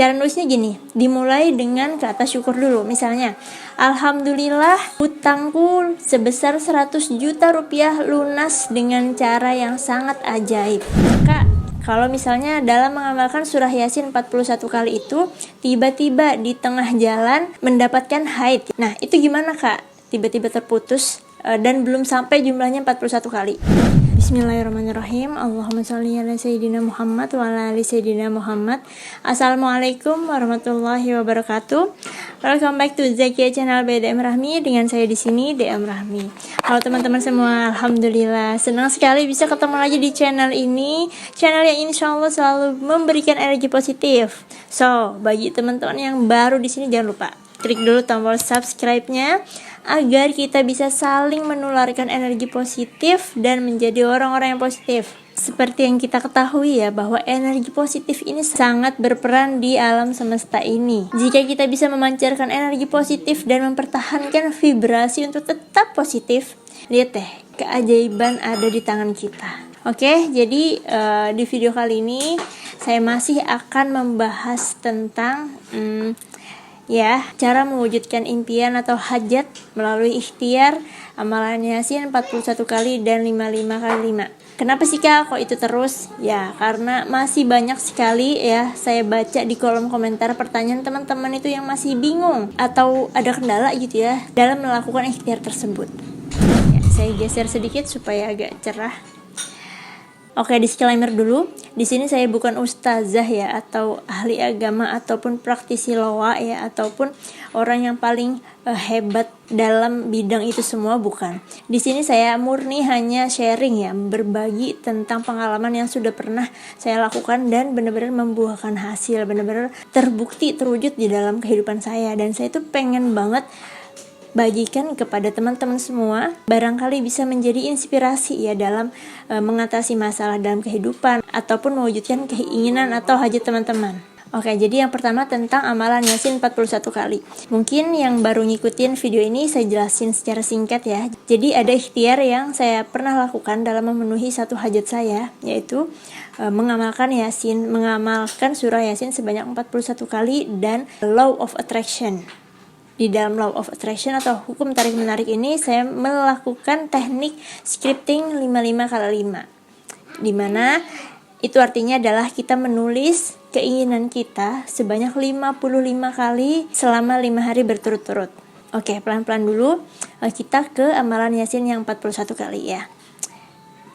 Cara nulisnya gini, dimulai dengan kata syukur dulu. Misalnya, alhamdulillah hutangku sebesar 100 juta rupiah lunas dengan cara yang sangat ajaib. Kak, kalau misalnya dalam mengamalkan surah Yasin 41 kali itu tiba-tiba di tengah jalan mendapatkan haid. Nah, itu gimana Kak? Tiba-tiba terputus dan belum sampai jumlahnya 41 kali. Bismillahirrahmanirrahim. Allahumma sholli ala sayyidina Muhammad wa ala ali sayyidina Muhammad. Assalamualaikum warahmatullahi wabarakatuh. Welcome back to Zakia Channel by DM Rahmi. Dengan saya di sini DM Rahmi. Halo teman-teman semua, alhamdulillah senang sekali bisa ketemu lagi di channel ini. Channel yang insya Allah selalu memberikan energi positif. So, bagi teman-teman yang baru di sini jangan lupa klik dulu tombol subscribe-nya agar kita bisa saling menularkan energi positif dan menjadi orang-orang yang positif. Seperti yang kita ketahui ya, bahwa energi positif ini sangat berperan di alam semesta ini. Jika kita bisa memancarkan energi positif dan mempertahankan vibrasi untuk tetap positif, lihat deh, keajaiban ada di tangan kita. Oke, jadi di video kali ini saya masih akan membahas tentang cara mewujudkan impian atau hajat melalui ikhtiar amalan Yasin 41 kali dan 55 kali 5. Kenapa sih Kak kok itu terus? Ya, karena masih banyak sekali ya saya baca di kolom komentar pertanyaan teman-teman itu yang masih bingung atau ada kendala gitu ya dalam melakukan ikhtiar tersebut. Ya, saya geser sedikit supaya agak cerah. Oke, disclaimer dulu. Di sini saya bukan ustazah ya, atau ahli agama ataupun praktisi loa ya, ataupun orang yang paling hebat dalam bidang itu semua, bukan. Di sini saya murni hanya sharing ya, berbagi tentang pengalaman yang sudah pernah saya lakukan dan benar-benar membuahkan hasil, benar-benar terbukti terwujud di dalam kehidupan saya. Dan saya tuh pengen banget bagikan kepada teman-teman semua, barangkali bisa menjadi inspirasi ya dalam mengatasi masalah dalam kehidupan ataupun mewujudkan keinginan atau hajat teman-teman. Oke, jadi yang pertama tentang amalan Yasin 41 kali. Mungkin yang baru ngikutin video ini saya jelasin secara singkat ya. Jadi ada ikhtiar yang saya pernah lakukan dalam memenuhi satu hajat saya, yaitu mengamalkan surah Yasin sebanyak 41 kali dan Law of Attraction. Di dalam Law of Attraction atau hukum tarik-menarik ini saya melakukan teknik scripting 55 kali 5. Dimana itu artinya adalah kita menulis keinginan kita sebanyak 55 kali selama 5 hari berturut-turut. Oke, pelan-pelan dulu kita ke amalan Yasin yang 41 kali ya.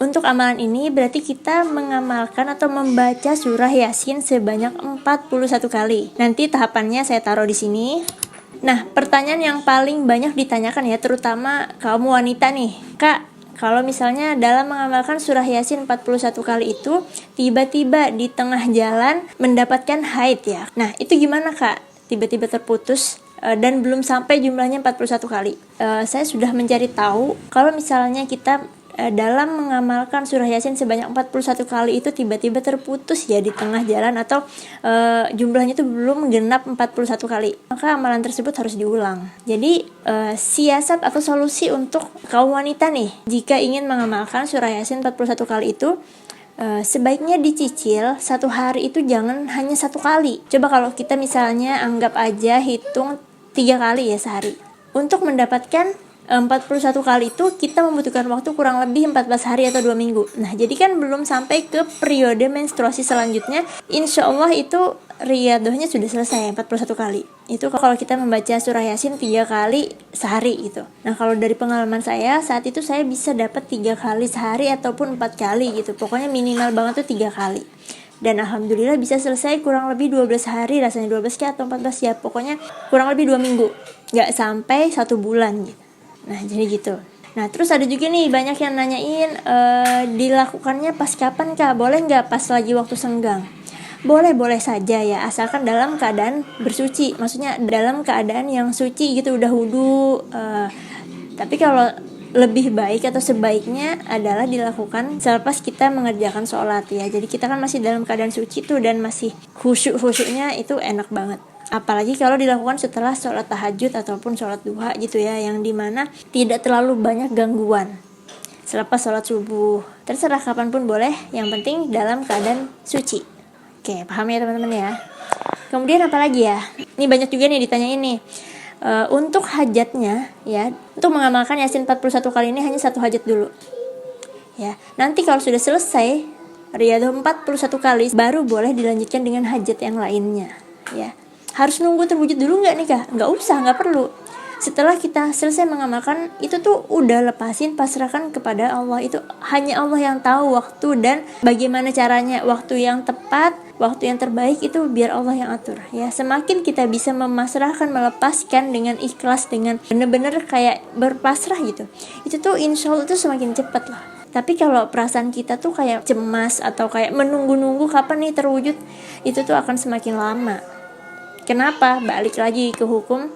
Untuk amalan ini berarti kita mengamalkan atau membaca surah Yasin sebanyak 41 kali. Nanti tahapannya saya taruh di sini. Nah, pertanyaan yang paling banyak ditanyakan ya, terutama kaum wanita nih, Kak, kalau misalnya dalam mengamalkan surah Yasin 41 kali itu tiba-tiba di tengah jalan mendapatkan haid ya. Nah, itu gimana Kak? Tiba-tiba terputus dan belum sampai jumlahnya 41 kali. Saya sudah mencari tahu kalau misalnya kita dalam mengamalkan surah Yasin sebanyak 41 kali itu tiba-tiba terputus ya di tengah jalan atau jumlahnya itu belum genap 41 kali, maka amalan tersebut harus diulang. Jadi siasat atau solusi untuk kaum wanita nih jika ingin mengamalkan surah Yasin 41 kali itu sebaiknya dicicil satu hari itu jangan hanya satu kali. Coba kalau kita misalnya anggap aja hitung 3 kali ya sehari. Untuk mendapatkan 41 kali itu kita membutuhkan waktu kurang lebih 14 hari atau 2 minggu. Nah, jadi kan belum sampai ke periode menstruasi selanjutnya. Insya Allah itu riadohnya sudah selesai 41 kali. Itu kalau kita membaca surah Yasin 3 kali sehari gitu. Nah, kalau dari pengalaman saya saat itu saya bisa dapat 3 kali sehari ataupun 4 kali gitu. Pokoknya minimal banget tuh 3 kali. Dan alhamdulillah bisa selesai kurang lebih 12 hari, rasanya 12 atau 14 ya. Pokoknya kurang lebih 2 minggu. Gak sampai 1 bulan gitu. Nah, jadi gitu. Nah, terus ada juga nih banyak yang nanyain dilakukannya pas kapan Kak? Boleh nggak pas lagi waktu senggang? Boleh saja ya, asalkan dalam keadaan bersuci. Maksudnya dalam keadaan yang suci gitu, udah wudu. Tapi kalau lebih baik atau sebaiknya adalah dilakukan selepas kita mengerjakan sholat ya. Jadi kita kan masih dalam keadaan suci tuh dan masih khusyuk-khusyuknya itu enak banget. Apalagi kalau dilakukan setelah sholat tahajud ataupun sholat duha gitu ya, yang dimana tidak terlalu banyak gangguan. Selepas sholat subuh, terserah kapanpun boleh, yang penting dalam keadaan suci. Oke, paham ya teman-teman ya? Kemudian apa lagi ya? Ini banyak juga nih ditanya ini. Untuk hajatnya ya, untuk mengamalkan Yasin 41 kali ini hanya satu hajat dulu. Ya, nanti kalau sudah selesai Riyadhah 41 kali baru boleh dilanjutkan dengan hajat yang lainnya, ya. Harus nunggu terwujud dulu nggak nih Kak? Nggak usah, nggak perlu. Setelah kita selesai mengamalkan itu tuh udah lepasin, pasrahkan kepada Allah. Itu hanya Allah yang tahu waktu dan bagaimana caranya, waktu yang tepat, waktu yang terbaik itu biar Allah yang atur, ya. Semakin kita bisa memasrahkan, melepaskan dengan ikhlas, dengan benar-benar kayak berpasrah gitu, itu tuh insya Allah tuh semakin cepat lah. Tapi kalau perasaan kita tuh kayak cemas atau kayak menunggu-nunggu kapan nih terwujud, itu tuh akan semakin lama. Kenapa? Balik lagi ke hukum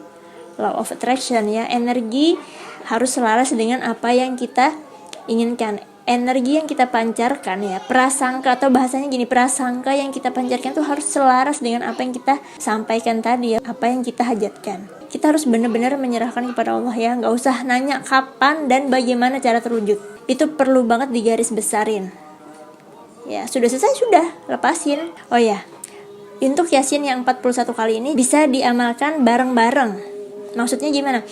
law of attraction, ya. Energi harus selaras dengan apa yang kita inginkan. Energi yang kita pancarkan, ya, prasangka atau bahasanya gini, prasangka yang kita pancarkan tuh harus selaras dengan apa yang kita sampaikan tadi, ya, apa yang kita hajatkan. Kita harus benar-benar menyerahkan kepada Allah, ya. Nggak usah nanya kapan dan bagaimana cara terwujud. Itu perlu banget digaris besarin. Ya, sudah selesai, sudah, lepasin. Oh ya, untuk Yasin yang 41 kali ini bisa diamalkan bareng-bareng. Maksudnya gimana?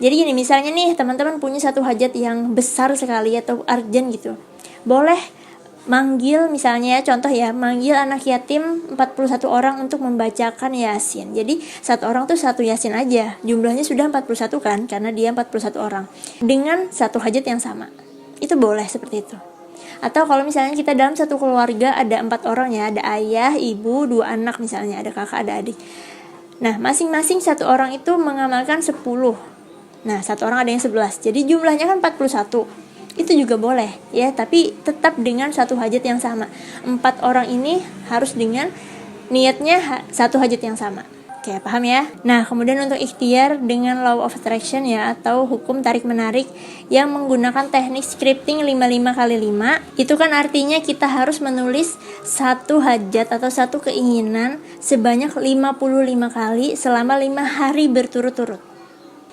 Jadi gini, misalnya nih teman-teman punya satu hajat yang besar sekali atau urgent gitu. Boleh manggil, misalnya contoh ya, manggil anak yatim 41 orang untuk membacakan Yasin. Jadi satu orang tuh satu Yasin aja. Jumlahnya sudah 41 kan, karena dia 41 orang. Dengan satu hajat yang sama. Itu boleh seperti itu. Atau kalau misalnya kita dalam satu keluarga ada 4 orang, ya, ada ayah, ibu, 2 anak misalnya, ada kakak, ada adik. Nah, masing-masing satu orang itu mengamalkan 10. Nah, satu orang ada yang 11. Jadi jumlahnya kan 41. Itu juga boleh, ya, tapi tetap dengan satu hajat yang sama. 4 orang ini harus dengan niatnya satu hajat yang sama. Oke, paham ya? Nah, kemudian untuk ikhtiar dengan law of attraction, ya, atau hukum tarik-menarik yang menggunakan teknik scripting 55x5, itu kan artinya kita harus menulis satu hajat atau satu keinginan sebanyak 55 kali selama 5 hari berturut-turut,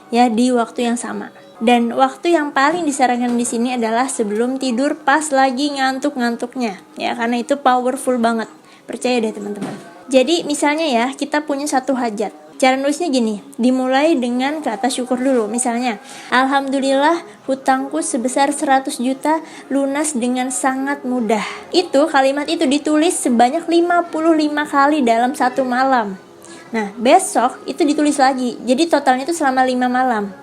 ya, di waktu yang sama. Dan waktu yang paling disarankan di sini adalah sebelum tidur pas lagi ngantuk-ngantuknya, ya, karena itu powerful banget. Percaya deh teman-teman. Jadi misalnya ya, kita punya satu hajat. Cara nulisnya gini, dimulai dengan kata syukur dulu. Misalnya, alhamdulillah hutangku sebesar 100 juta lunas dengan sangat mudah. Itu kalimat itu ditulis sebanyak 55 kali dalam satu malam. Nah, besok itu ditulis lagi. Jadi totalnya itu selama 5 malam.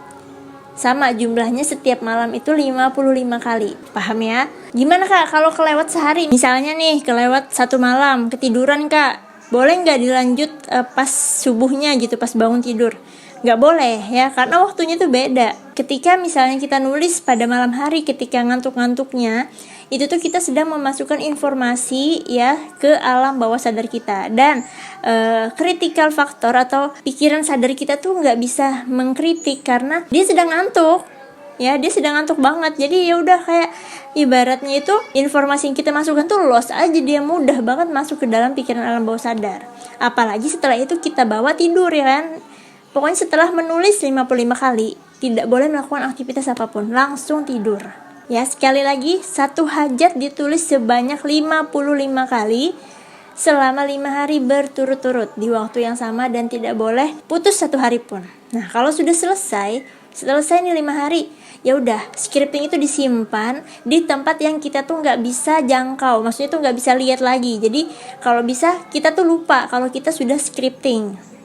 Sama jumlahnya setiap malam itu 55 kali. Paham ya? Gimana Kak kalau kelewat sehari? Misalnya nih, kelewat satu malam, ketiduran Kak. Boleh nggak dilanjut pas subuhnya gitu, pas bangun tidur? Nggak boleh, ya, karena waktunya tuh beda. Ketika misalnya kita nulis pada malam hari ketika ngantuk-ngantuknya, itu tuh kita sedang memasukkan informasi, ya, ke alam bawah sadar kita. Dan critical factor atau pikiran sadar kita tuh nggak bisa mengkritik karena dia sedang ngantuk. Ya, dia sedang ngantuk banget. Jadi ya udah, kayak ibaratnya itu informasi yang kita masukkan tuh lost aja, dia mudah banget masuk ke dalam pikiran alam bawah sadar. Apalagi setelah itu kita bawa tidur, ya kan. Pokoknya setelah menulis 55 kali tidak boleh melakukan aktivitas apapun, langsung tidur. Ya, sekali lagi, satu hajat ditulis sebanyak 55 kali selama 5 hari berturut-turut di waktu yang sama dan tidak boleh putus satu hari pun. Nah, kalau sudah selesai nih 5 hari, ya udah, scripting itu disimpan di tempat yang kita tuh nggak bisa jangkau, maksudnya tuh nggak bisa lihat lagi. Jadi kalau bisa kita tuh lupa kalau kita sudah scripting.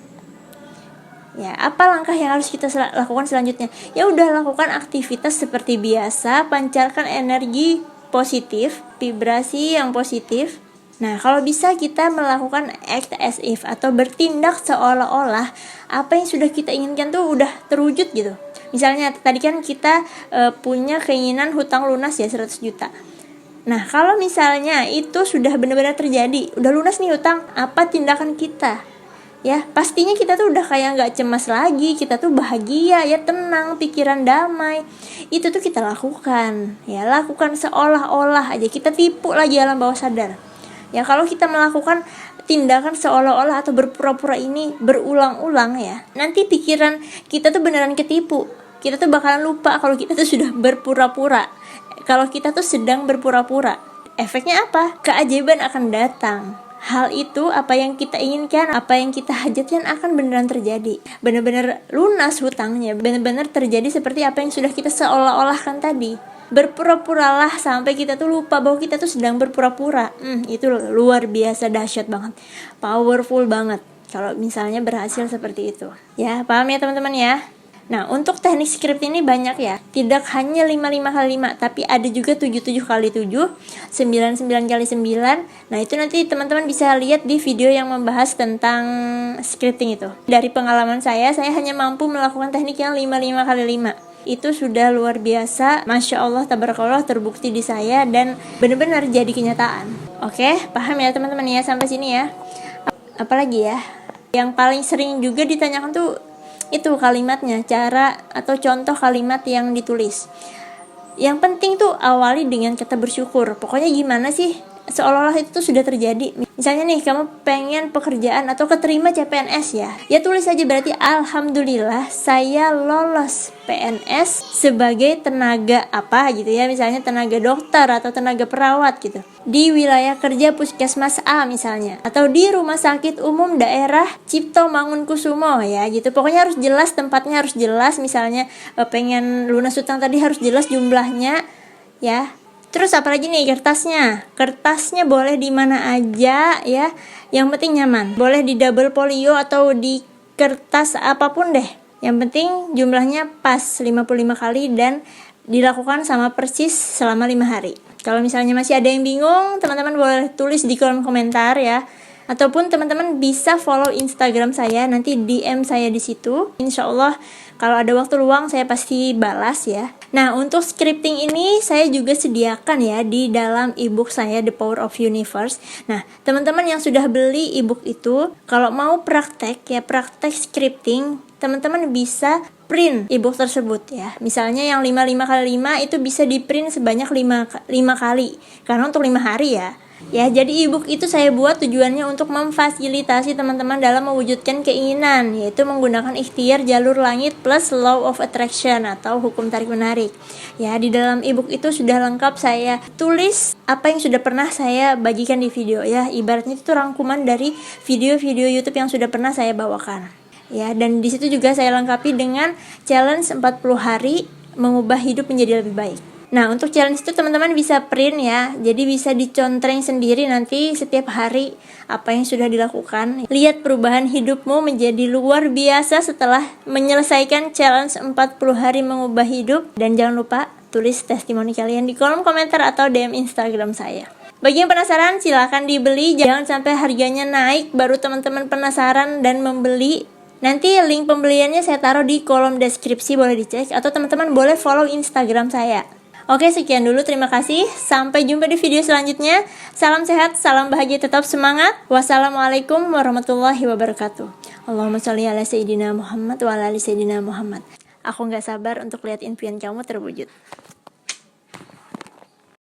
Ya, apa langkah yang harus kita lakukan selanjutnya? Ya udah, lakukan aktivitas seperti biasa, pancarkan energi positif, vibrasi yang positif. Nah, kalau bisa kita melakukan act as if atau bertindak seolah-olah apa yang sudah kita inginkan tuh udah terwujud gitu. Misalnya tadi kan kita punya keinginan hutang lunas, ya, 100 juta. Nah, kalau misalnya itu sudah benar-benar terjadi, udah lunas nih hutang, apa tindakan kita? Ya, pastinya kita tuh udah kayak gak cemas lagi, kita tuh bahagia, ya, tenang, pikiran damai. Itu tuh kita lakukan, ya, lakukan seolah-olah aja, kita tipu lagi alam bawah sadar. Ya, kalau kita melakukan tindakan seolah-olah atau berpura-pura ini berulang-ulang, ya, nanti pikiran kita tuh beneran ketipu. Kita tuh bakalan lupa kalau kita tuh sudah berpura-pura, kalau kita tuh sedang berpura-pura. Efeknya apa? Keajaiban akan datang. hal itu, apa yang kita inginkan, apa yang kita hajatkan akan beneran terjadi. Bener-bener lunas hutangnya, bener-bener terjadi seperti apa yang sudah kita seolah-olahkan tadi. Berpura-puralah sampai kita tuh lupa bahwa kita tuh sedang berpura-pura. Itu luar biasa dahsyat banget, powerful banget kalau misalnya berhasil seperti itu. Ya, paham ya teman-teman ya? Nah, untuk teknik script ini banyak ya. Tidak hanya 55x5, tapi ada juga 77x7, 99x9. Nah, itu nanti teman-teman bisa lihat di video yang membahas tentang scripting itu. Dari pengalaman saya hanya mampu melakukan teknik yang 55x5. Itu sudah luar biasa, Masya Allah, tabarakallah, terbukti di saya dan benar-benar jadi kenyataan. Oke, paham ya teman-teman ya sampai sini ya. Apalagi ya, yang paling sering juga ditanyakan tuh itu kalimatnya, cara atau contoh kalimat yang ditulis. Yang penting tuh awali dengan kata bersyukur. Pokoknya gimana sih seolah-olah itu tuh sudah terjadi. Misalnya nih, kamu pengen pekerjaan atau keterima CPNS ya tulis aja berarti alhamdulillah saya lolos PNS sebagai tenaga apa gitu ya, misalnya tenaga dokter atau tenaga perawat gitu, di wilayah kerja Puskesmas A misalnya, atau di Rumah Sakit Umum Daerah Cipto Mangunkusumo ya gitu. Pokoknya harus jelas, tempatnya harus jelas. Misalnya pengen lunas utang tadi harus jelas jumlahnya ya. Terus apalagi nih, kertasnya boleh di mana aja ya, yang penting nyaman. Boleh di double folio atau di kertas apapun deh, yang penting jumlahnya pas 55 kali dan dilakukan sama persis selama 5 hari. Kalau misalnya masih ada yang bingung, teman-teman boleh tulis di kolom komentar ya, ataupun teman-teman bisa follow Instagram saya, nanti DM saya di situ. Insya Allah kalau ada waktu luang saya pasti balas ya. Nah, untuk scripting ini saya juga sediakan ya di dalam ebook saya The Power of Universe. Nah, teman-teman yang sudah beli ebook itu, kalau mau praktek scripting, teman-teman bisa print ebook tersebut ya. Misalnya yang 55x5 itu bisa di print sebanyak 5 kali, karena untuk 5 hari ya. Ya, jadi ebook itu saya buat tujuannya untuk memfasilitasi teman-teman dalam mewujudkan keinginan, yaitu menggunakan ikhtiar jalur langit plus law of attraction atau hukum tarik menarik. Ya, di dalam ebook itu sudah lengkap saya tulis apa yang sudah pernah saya bagikan di video ya. Ibaratnya itu rangkuman dari video-video YouTube yang sudah pernah saya bawakan. Ya, dan di situ juga saya lengkapi dengan challenge 40 hari mengubah hidup menjadi lebih baik. Nah, untuk challenge itu teman-teman bisa print ya. Jadi bisa dicontreng sendiri nanti setiap hari apa yang sudah dilakukan. Lihat perubahan hidupmu menjadi luar biasa setelah menyelesaikan challenge 40 hari mengubah hidup. Dan jangan lupa tulis testimoni kalian di kolom komentar atau DM Instagram saya. Bagi yang penasaran silahkan dibeli. Jangan sampai harganya naik baru teman-teman penasaran dan membeli. Nanti link pembeliannya saya taruh di kolom deskripsi, boleh dicek. Atau teman-teman boleh follow Instagram saya. Oke, sekian dulu, terima kasih. Sampai jumpa di video selanjutnya. Salam sehat, salam bahagia, tetap semangat. Wassalamualaikum warahmatullahi wabarakatuh. Allahumma sholli ala Sayyidina Muhammad wa ala ali Sayyidina Muhammad. Aku gak sabar untuk lihat impian kamu terwujud.